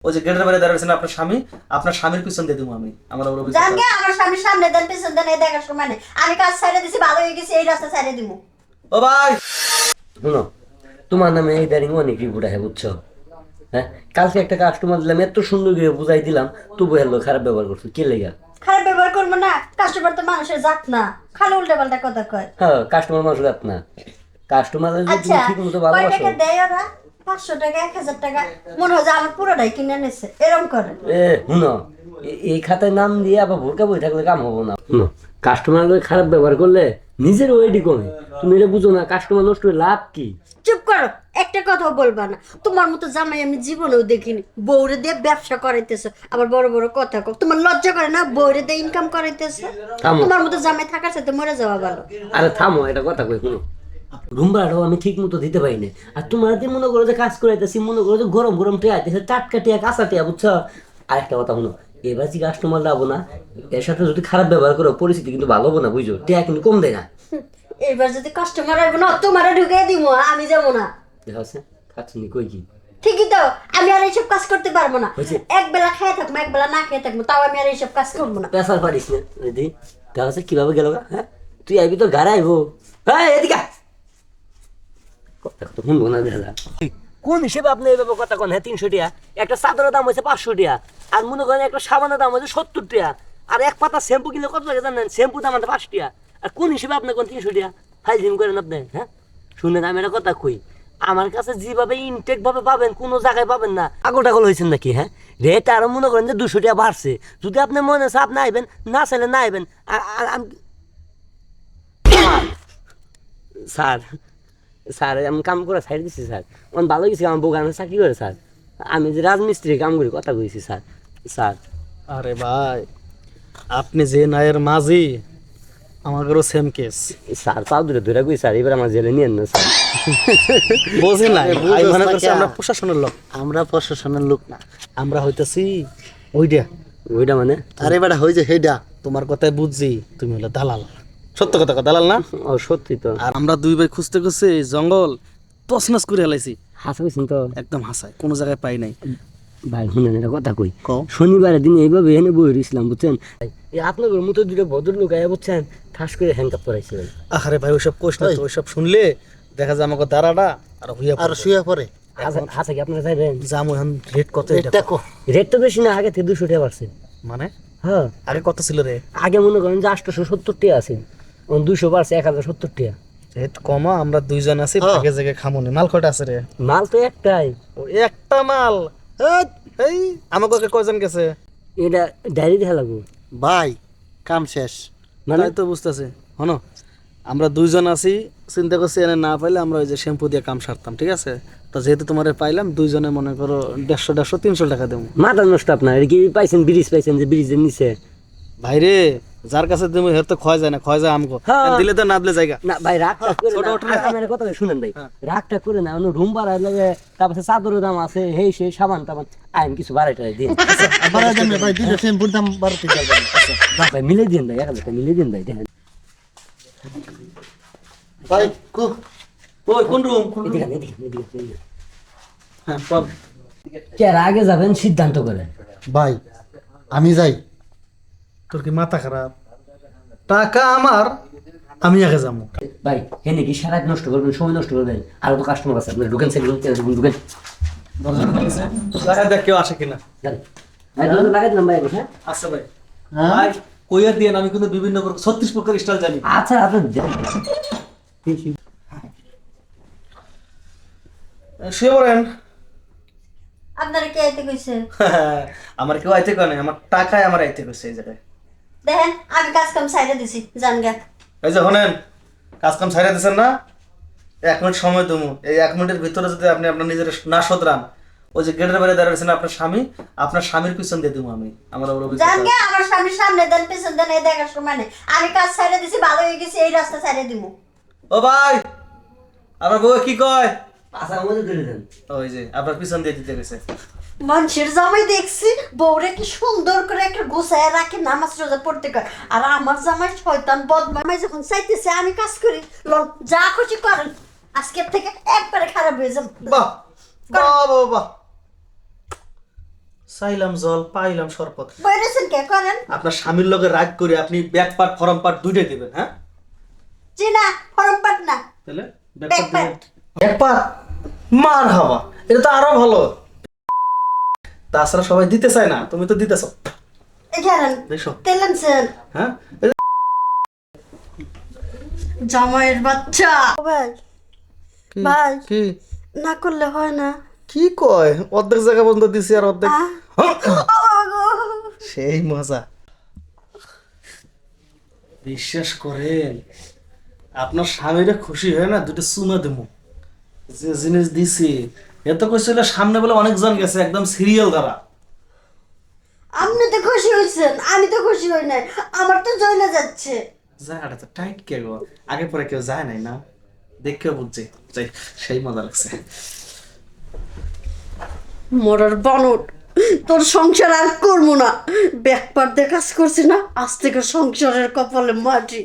ওই যে গেটের বাইরে দাঁড়িয়েছেন আপনার স্বামী, আপনার স্বামীর পিছন দিয়ে দেবো আমি। আমার ওর অভিযোগ জানগে আমার স্বামীর সামনে দেন পিছন দেন, এই দেখার সময় নেই। আমি কাজ ছেড়ে দিছি, ভালো হয়ে গেছি, এই রাস্তা ছেড়ে দিব। ও ভাই শুনো, তোমার নামে এই দাঁড়িয়ে অনেক রিপোর্ট আছে বুঝছো। হ্যাঁ, কালকে একটা কাস্টমার দিলাম, এত সুন্দর করে বুঝাই দিলাম, তবু হলো খারাপ ব্যবহার করছো। কে লেগা? খারাপ ব্যবহার করবো না? কাস্টমার তো মানুষের জাত না, খালি উল্টা পাল্টা কথা কয়। হ্যাঁ, কাস্টমার মানুষ রাত না, কাস্টমার যদি আচ্ছা, ঠিক মতো কয় ভালোবাসো। টাকা দেয় ওরা? 500 টাকা, 1000 টাকা, মনে হয় যে আমার পুরোটাই কিনে নিছে, এরকম করে। শুনো, এই খাতায় নাম দিয়ে আবার ভোরকা বই থাকলে কাম হবো না। শুনো, কাস্টমার খারাপ ব্যবহার করলে নিজের ওয়েডি কমে। তুমি এটা বুঝো না, কাস্টমার নষ্ট হয়ে লাভ কি? চুপ করো, একটা কথাও বলবা না। তোমার মতো জামাই আমি জীবনেও দেখিনি। বউরে দিয়ে ব্যবসা করাইতেছে, আবার বড় বড় কথা কও। তোমার লজ্জা করে না? বউরে দিয়ে ইনকাম করাইতেছে। থামো। তোমার মতো জামাই থাকার সাথে মরে যাওয়া ভালো। আরে থামো, এটা কথা কই। শুনো, রুম ভাড়াটাও আমি ঠিক মতো দিতে পারি না। আর তোমার দিয়ে মনে করো যে কাজ করাইতেছি, মনে করো যে গরম গরম টিয়া আইতেছে, টাটকা টিয়া, কাঁচা টিয়া, বুঝছো? আরেকটা কথা শুনো, এবার যে কাস্টমার যাবো না, এর সাথে যদি খারাপ ব্যবহার করো, পরিস্থিতি কিন্তু ভালো হবো না, বুঝছো? টিয়া কিন্তু কম দেয় না। এবার যদি কাস্টমার আসবে না, তোমারে ঢুকিয়ে দিব, আমি যাবো না। দেখা আছে খাচ্ছি কই কি। ঠিকই তো, আমি আর এইসব কাজ করতে পারবো না। হয়েছে। এক বেলা খেয়ে থাকবো, এক বেলা না খেয়ে থাকবো, তাও আমি আর এইসব কাজ করবো না। পেশার পারিস না দিদি। দেখা আছে কিভাবে গেল? হ্যাঁ, তুই আইবি তো গাড়ি আইবো। হ্যাঁ, এদিকে আয়। কথা কথা শুনবো না দাদা। কোন হিসেবে আপনি এইভাবে কথা কন? হ্যাঁ, 300 টাকা একটা চাদরের দাম হয়েছে, 500 টাকা। আর মনে করেন একটা সাবানের দাম হয়েছে 70 টাকা। আর এক পাতা শ্যাম্পু কিনলে কত লাগে জানেন? শ্যাম্পু দাম আমাদের 5 টাকা। আর কোন হিসেবে আপনি কোন 300 টাকা ফাইল জিম করেন আপনি? হ্যাঁ, শুনেন, আমি একটা কথা কই, আমার কাছে যেভাবে ইনটেক ভাবে পাবেন, কোনো জায়গায় পাবেন না। আগল টাগল হয়েছেন নাকি? হ্যাঁ, রেট আরো মনে করেন যে 200 টাকা বাড়ছে। যদি আপনি মনে আছে আপনি আইবেন, না চাইলে না আইবেন। স্যার, স্যার আমি কাম করে ছাড়ি দিচ্ছি স্যার। আমার ভালো গেছি, আমার বোগানে চাকরি করে স্যার। আমি যে রাজমিস্ত্রি কাম করি, কথা কইছি স্যার। স্যার, আরে ভাই, আপনি যে নায়ের মাঝি, আমাদেরও সেম কেস। স্যার পাও দূরে ধরে কই স্যার, এবার আমার জেলে নিয়েন না স্যার। বোঝে না, আমি মনে করছি বুঝোস না আমরা কে? প্রশাসনের লোক। আমরা প্রশাসনের লোক না। আমরা হইতেছি ওইটা। ওইটা মানে? আরে বেটা হই যে হেডা। তোমার কথাই বুঝছি, তুমি হলো দালাল। সত্য কথা কও, দালাল না? ও সত্যি তো। আর আমরা দুই ভাই খুঁজতে খুঁজতে এই জঙ্গল তছনছ করে হেলাইছি, হাসা কইছেন তো? একদম হাসায়, কোনো জায়গায় পাই নাই। ভাই শুনেন, একটা কথা কই। কও। শনিবারের দিন এইভাবে এনে বই রইছিলাম, বুঝছেন? এই আপনাদের মতো দুটো ভদ্রলোক আয়া, বুঝছেন, ঠাস করে হ্যান্ডকাপ করাইছিলেন। আরে ভাই ওইসব কোশ না তো, ওইসব শুনলে দেখা যায় আমাকে দাঁড়াটা আর হইয়া আর শুয়ে পড়ে। হাসা কি আপনারা চাইবেন? জাম এখন রেট কত এটা? দেখো রেট তো বেশি না, আগে থেকে 200 টাকা বাড়ছে। মানে হ্যাঁ, আগে কত ছিল রে? আগে মনে করেন যে 870 টাকা আছে, 200 বাড়ছে 1070 টাকা। রেট কমা, আমরা দুইজন আছি, হ্যাঁ। ভাগে জায়গায় খামুনি। মাল কয়টা আছে রে? মাল তো একটাই। ও একটা মাল। হেৎ, এই আমাকে কয়জন গেছে? এটা ডায়েরি দেখা লাগবো ভাই, কাম শেষ। মানে? তাই তো বুঝতেছি। হনো, আমরা দুইজন আছি, চিন্তা করছি এনে না পাইলে আমরা ওই যে শ্যাম্পু দিয়ে কাম সারতাম, ঠিক আছে? তো যেহেতু তোমারে পাইলাম, দুইজনে মনে করো 150 300 টাকা দেবো। মাথা নষ্ট আপনার। এটা কি পাইছেন ব্রিজ, পাইছেন যে ব্রিজের নিচে? ভাইরে, যার কাছে দেবো হের তো ক্ষয় যায় না, ক্ষয় যায় আমগো। হ্যাঁ। দিলে তো না দিলে জায়গা। না ভাই, রাগটা করে ছোট না। ওঠে না। আমার কথা শুনেন ভাই, রাগটা করে না। রুম ভাড়া লাগে, তারপরে চাদরের দাম আছে, হেই সেই সাবান টাবান, আইন কিছু বাড়াইটাই দিন। আবার দেন ভাই, দুইটা শ্যাম্পুর দাম 12 টাকা। ভাই মিলে দিন ভাই, 1000 টাকা মিলে দিন ভাই। দেখেন ভাই কো ওই কোন রুম? এদিকে আন, এদিকে আন, এদিকে আন, এদিকে আন। হ্যাঁ, বল। কে আগে যাবেন সিদ্ধান্ত করেন। ভাই, আমি যাই। তোর কি মাথা খারাপ? টাকা আমার, আমি আগে যাবো। ভাই এনে কি সারা রাত নষ্ট করবেন, সময় নষ্ট করবেন? আর তো কাস্টমার আছে, আপনার ঢুকেন সেগুলো ঢুকেন। দেখা দেখ কেউ আসে কিনা। যান ভাই, দরজা লাগাই দিলাম ভাই। হ্যাঁ আচ্ছা ভাই। হ্যাঁ? ভাই কইয়া দিয়ে আমি কিন্তু বিভিন্ন 36 প্রকার স্টাইল জানি। আচ্ছা, আপনার শুয়ে পড়েন। আপনারা কে আইতে কইছে? আমার কেউ আইতে কয় নাই, আমার টাকায় আমার আইতে কইছে এই জায়গায়। দেখেন, আমি কাজ কাম ছাইড়া দিছি, জান গা। এই যে শোনেন, কাজ কাম ছাইড়া দিচ্ছেন না, 1 মিনিট সময় দেবো। এই 1 মিনিটের ভিতরে যদি আপনি আপনার নিজের না শোধরান, ওই যে গেটের বাইরে দাঁড়িয়েছেন আপনার স্বামী, আপনার স্বামীর পিছন দিয়ে দেবো আমি। আমার ওর অভিযোগ জান আছে। গে আমার স্বামীর সামনে দেন পিছন দেন, এই দেখার সময় নেই। আমি কাজ ছাইড়া দিছি, ভালো হয়ে গেছি, এই রাস্তা ছাইড়া দিব। ও ভাই, আমার বউ কি কয়? আচ্ছা আমাদের করে দেন। ওই যে আপনার পিছন দিয়ে দিতে গেছে। মানুষের জামাই দেখছি বউরে কি সুন্দর করে একটা গুছায় রাখে, নামাজ রোজা পড়তে কয়। আর আমার জামাই শয়তান বদমাই, যখন চাইতেছে আমি কাজ করি, লন যা খুশি করেন, আজকের থেকে একবারে খারাপ হয়ে যাবে। বাহ বাহ বাহ বাহ। চাইলাম জল পাইলাম শরবত। বইরেছেন কে করেন? আপনার স্বামীর লগে রাগ করে আপনি ব্যাক পার্ট ফরম পার্ট দুইটাই দিবেন, হ্যাঁ? জি না, ফরমপাট না, তাহলে ব্যাক পার্ট। ব্যাক পার্ট মার হাওয়া, এটা তো আরো ভালো। তাছাড়া সবাই দিতে চায় না, তুমি তো দিতেছ। এখানেন দেখো তেলেনছেন হ্যাঁ, জামাইয়ের বাচ্চা। ভাই ভাই কি না করলে হয় না। কি কয়? অর্ধেক জায়গা বন্ধ দিছি আর অর্ধেক আহ, সেই মজা। বিশ্বাস করেন, আপনার স্বামীরা খুশি হয় না, দুটো চুমা দেবো। যে জিনিস দিছি এত কইছিল, সামনে বলে অনেকজন গেছে একদম সিরিয়াল দ্বারা। আপনি তো খুশি হয়েছেন, আমি তো খুশি হই নাই, আমার তো জয়না যাচ্ছে। জায়গাটা তো টাইট কে গো, আগে পরে কেউ যায় নাই না, দেখেও বুঝছি। যাই, সেই মজা লাগছে। মরার বানর, তোর সংসার আর করবো না। ব্যাকপার দিয়ে কাজ করছি না, আজ থেকে সংসারের কপালে মাটি।